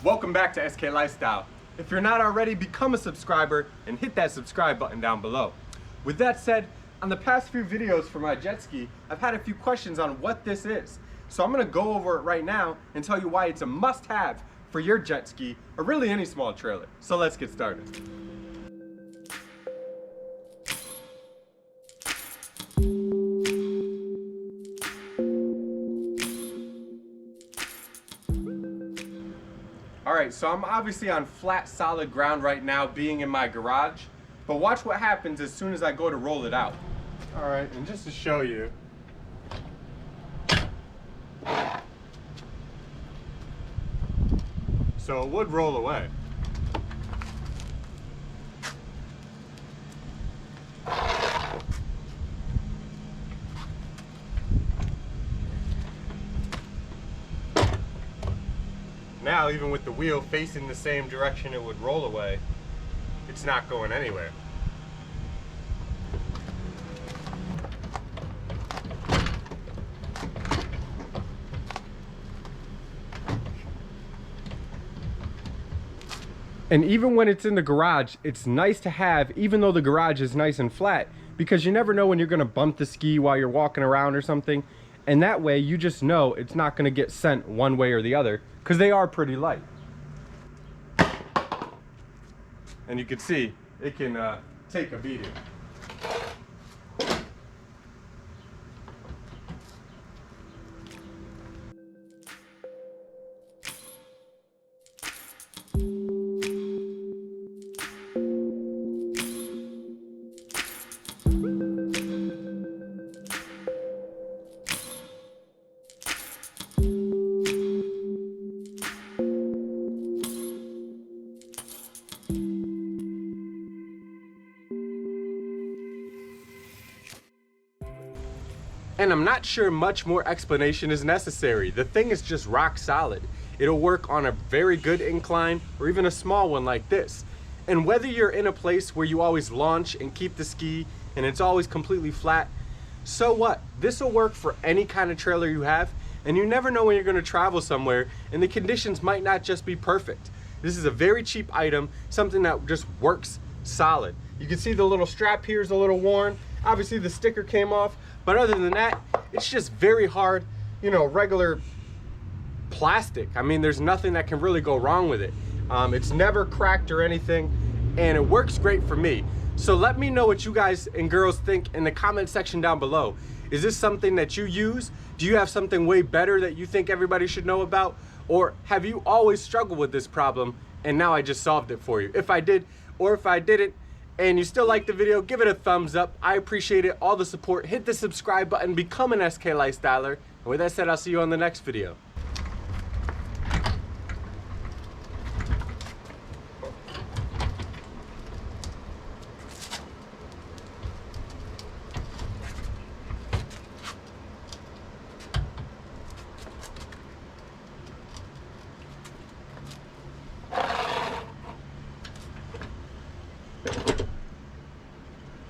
Welcome back to SK Lifestyle. If you're not already, become a subscriber and hit that subscribe button down below. With that said, on the past few videos for my jet ski, I've had a few questions on what this is. So I'm gonna go over it right now and tell you why it's a must-have for your jet ski or really any small trailer. So let's get started. Alright, so I'm obviously on flat, solid ground right now, being in my garage. But watch what happens as soon as I go to roll it out. Alright, and just to show you. So it would roll away. Now, even with the wheel facing the same direction it would roll away, it's not going anywhere. And even when it's in the garage, it's nice to have, even though the garage is nice and flat, because you never know when you're gonna bump the ski while you're walking around or something. And that way you just know it's not gonna get sent one way or the other, because they are pretty light. And you can see it can take a beating. And I'm not sure much more explanation is necessary. The thing is just rock solid. It'll work on a very good incline or even a small one like this. And whether you're in a place where you always launch and keep the ski and it's always completely flat, so what? This will work for any kind of trailer you have, and you never know when you're going to travel somewhere and the conditions might not just be perfect. This is a very cheap item, something that just works solid. You can see the little strap here is a little worn. Obviously the sticker came off, but other than that, it's just very hard, you know, regular plastic. I mean, there's nothing that can really go wrong with it. It's never cracked or anything, and it works great for me. So let me know what you guys and girls think in the comment section down below. Is this something that you use? Do you have something way better that you think everybody should know about? Or have you always struggled with this problem and now I just solved it for you? If I did, or if I didn't, and you still like the video, give it a thumbs up. I appreciate it, all the support. Hit the subscribe button, become an SK Lifestyler. And with that said, I'll see you on the next video.